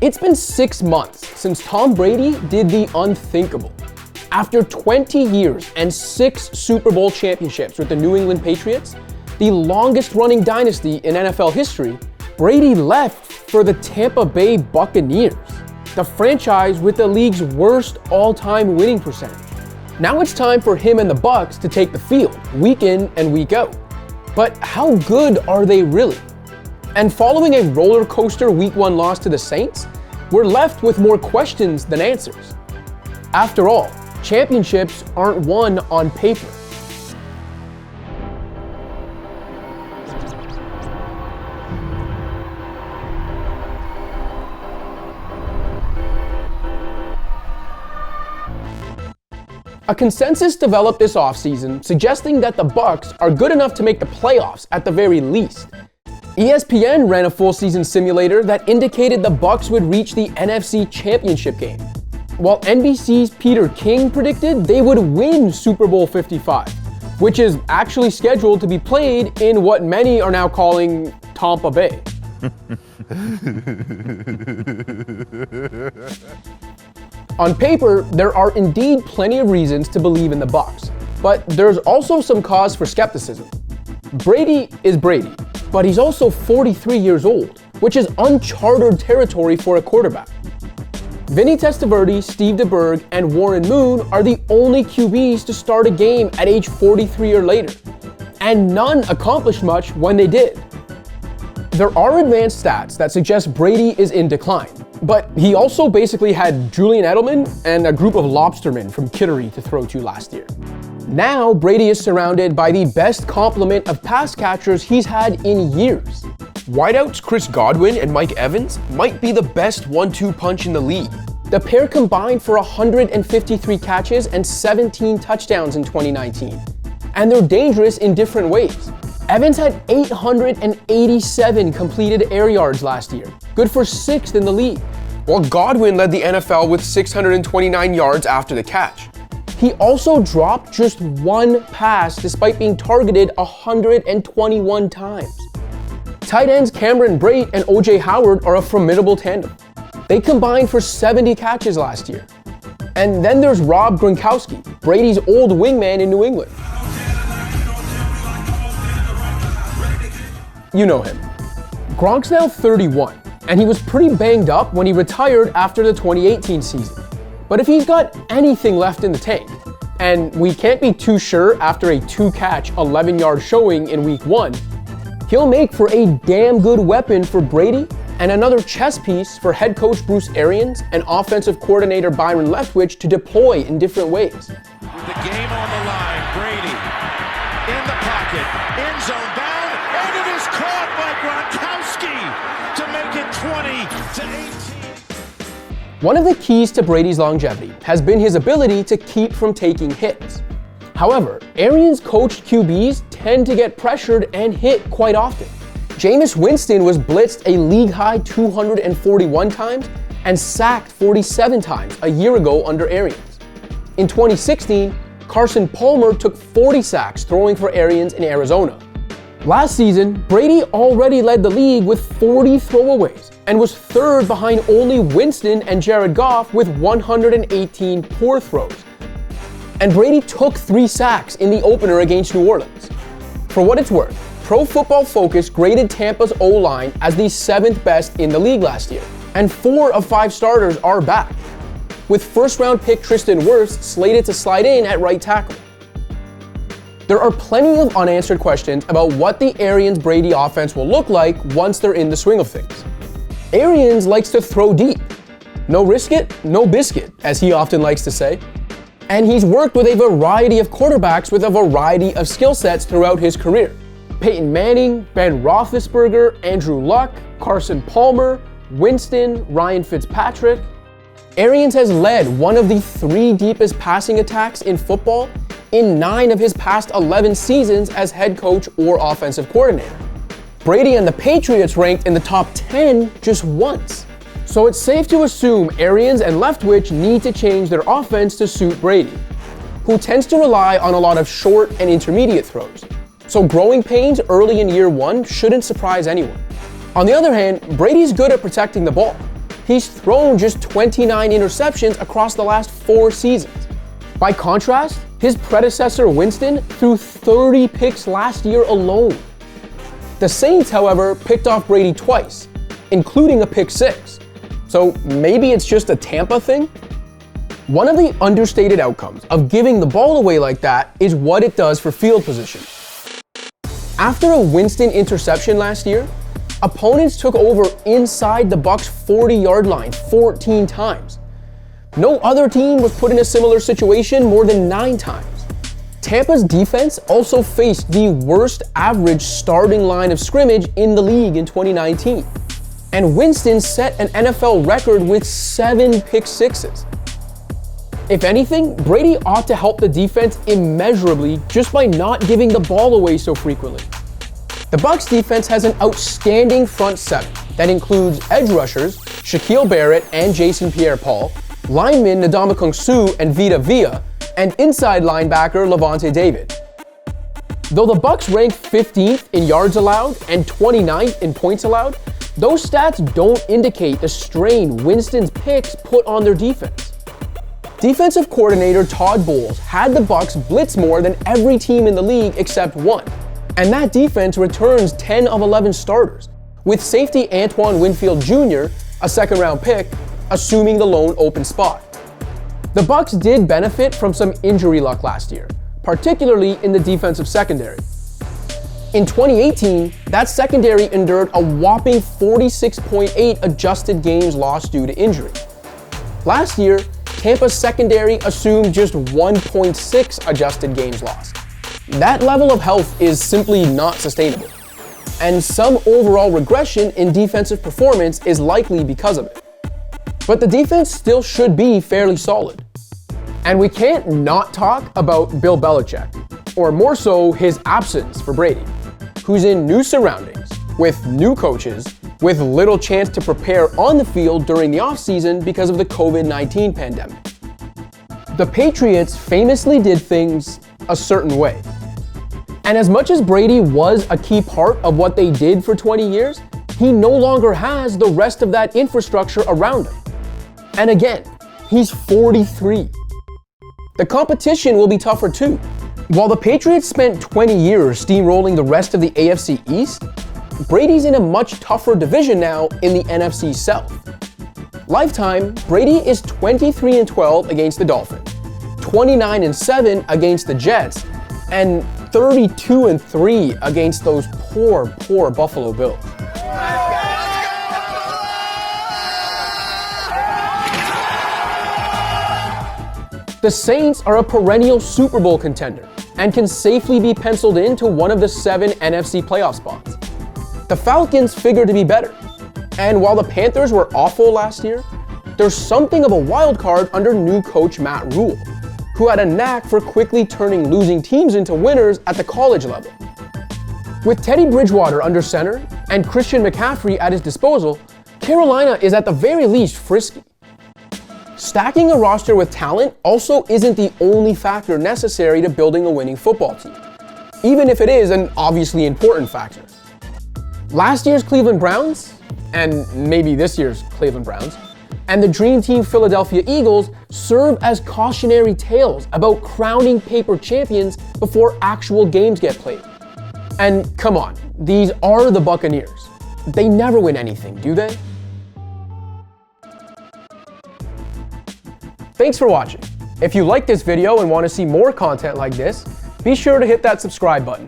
It's been 6 months since Tom Brady did the unthinkable. After 20 years and 6 Super Bowl championships with the New England Patriots, the longest running dynasty in NFL history, Brady left for the Tampa Bay Buccaneers, the franchise with the league's worst all-time winning percentage. Now it's time for him and the Bucs to take the field, week in and week out. But how good are they really? And following a roller coaster Week 1 loss to the Saints, we're left with more questions than answers. After all, championships aren't won on paper. A consensus developed this offseason suggesting that the Bucs are good enough to make the playoffs at the very least. ESPN ran a full season simulator that indicated the Bucs would reach the NFC Championship game, while NBC's Peter King predicted they would win Super Bowl 55, which is actually scheduled to be played in what many are now calling Tampa Bay. On paper, there are indeed plenty of reasons to believe in the Bucs, but there's also some cause for skepticism. Brady is Brady, but he's also 43 years old, which is uncharted territory for a quarterback. Vinny Testaverde, Steve DeBerg, and Warren Moon are the only QBs to start a game at age 43 or later, and none accomplished much when they did. There are advanced stats that suggest Brady is in decline, but he also basically had Julian Edelman and a group of lobstermen from Kittery to throw to last year. Now, Brady is surrounded by the best complement of pass catchers he's had in years. Wideouts Chris Godwin and Mike Evans might be the best 1-2 punch in the league. The pair combined for 153 catches and 17 touchdowns in 2019. And they're dangerous in different ways. Evans had 887 completed air yards last year, good for 6th in the league, while Godwin led the NFL with 629 yards after the catch. He also dropped just 1 pass despite being targeted 121 times. Tight ends Cameron Brate and O.J. Howard are a formidable tandem. They combined for 70 catches last year. And then there's Rob Gronkowski, Brady's old wingman in New England. You know him. Gronk's now 31, and he was pretty banged up when he retired after the 2018 season. But if he's got anything left in the tank, and we can't be too sure after a 2-catch, 11-yard showing in Week 1, he'll make for a damn good weapon for Brady and another chess piece for head coach Bruce Arians and offensive coordinator Byron Leftwich to deploy in different ways. With the game on the line, Brady in the pocket, end zone bound, and it is caught by Gronkowski to make it 20-18. One of the keys to Brady's longevity has been his ability to keep from taking hits. However, Arians coached QBs tend to get pressured and hit quite often. Jameis Winston was blitzed a league-high 241 times and sacked 47 times a year ago under Arians. In 2016, Carson Palmer took 40 sacks throwing for Arians in Arizona. Last season, Brady already led the league with 40 throwaways and was 3rd behind only Winston and Jared Goff with 118 poor throws. And Brady took 3 sacks in the opener against New Orleans. For what it's worth, Pro Football Focus graded Tampa's O-line as the 7th best in the league last year, and 4 of 5 starters are back, with first-round pick Tristan Wirfs slated to slide in at right tackle. There are plenty of unanswered questions about what the Arians-Brady offense will look like once they're in the swing of things. Arians likes to throw deep. No risk it, no biscuit, as he often likes to say. And he's worked with a variety of quarterbacks with a variety of skill sets throughout his career. Peyton Manning, Ben Roethlisberger, Andrew Luck, Carson Palmer, Winston, Ryan Fitzpatrick. Arians has led one of the 3 deepest passing attacks in football in 9 of his past 11 seasons as head coach or offensive coordinator. Brady and the Patriots ranked in the top 10 just once. So it's safe to assume Arians and Leftwich need to change their offense to suit Brady, who tends to rely on a lot of short and intermediate throws. So growing pains early in year 1 shouldn't surprise anyone. On the other hand, Brady's good at protecting the ball. he's thrown just 29 interceptions across the last 4 seasons. By contrast, his predecessor Winston threw 30 picks last year alone. The Saints, however, picked off Brady twice, including a pick 6. So maybe it's just a Tampa thing? One of the understated outcomes of giving the ball away like that is what it does for field position. After a Winston interception last year, opponents took over inside the Bucs' 40-yard line 14 times. No other team was put in a similar situation more than 9 times. Tampa's defense also faced the worst average starting line of scrimmage in the league in 2019. And Winston set an NFL record with 7 pick 6s. If anything, Brady ought to help the defense immeasurably just by not giving the ball away so frequently. The Bucs defense has an outstanding front seven that includes edge rushers Shaquille Barrett and Jason Pierre-Paul, linemen Ndamukong Suh and Vita Vea, and inside linebacker Levante David. Though the Bucs rank 15th in yards allowed and 29th in points allowed, those stats don't indicate the strain Winston's picks put on their defense. Defensive coordinator Todd Bowles had the Bucs blitz more than every team in the league except one, and that defense returns 10 of 11 starters, with safety Antoine Winfield Jr., a second-round pick, assuming the lone open spot. The Bucs did benefit from some injury luck last year, particularly in the defensive secondary. In 2018, that secondary endured a whopping 46.8 adjusted games lost due to injury. Last year, Tampa's secondary assumed just 1.6 adjusted games lost. That level of health is simply not sustainable, and some overall regression in defensive performance is likely because of it. But the defense still should be fairly solid. And we can't not talk about Bill Belichick, or more so his absence for Brady, who's in new surroundings, with new coaches, with little chance to prepare on the field during the offseason because of the COVID-19 pandemic. The Patriots famously did things a certain way. And as much as Brady was a key part of what they did for 20 years, he no longer has the rest of that infrastructure around him. And again, he's 43. The competition will be tougher too. While the Patriots spent 20 years steamrolling the rest of the AFC East, Brady's in a much tougher division now in the NFC South. Lifetime, Brady is 23-12 against the Dolphins, 29-7 against the Jets, and 32-3 against those poor Buffalo Bills. The Saints are a perennial Super Bowl contender and can safely be penciled into one of the 7 NFC playoff spots. The Falcons figure to be better, and while the Panthers were awful last year, there's something of a wild card under new coach Matt Rule, who had a knack for quickly turning losing teams into winners at the college level. With Teddy Bridgewater under center and Christian McCaffrey at his disposal, Carolina is at the very least frisky. Stacking a roster with talent also isn't the only factor necessary to building a winning football team, even if it is an obviously important factor. Last year's Cleveland Browns, and maybe this year's Cleveland Browns, and the Dream Team Philadelphia Eagles serve as cautionary tales about crowning paper champions before actual games get played. And come on, these are the Buccaneers. They never win anything, do they? Thanks for watching. If you like this video and want to see more content like this, be sure to hit that subscribe button.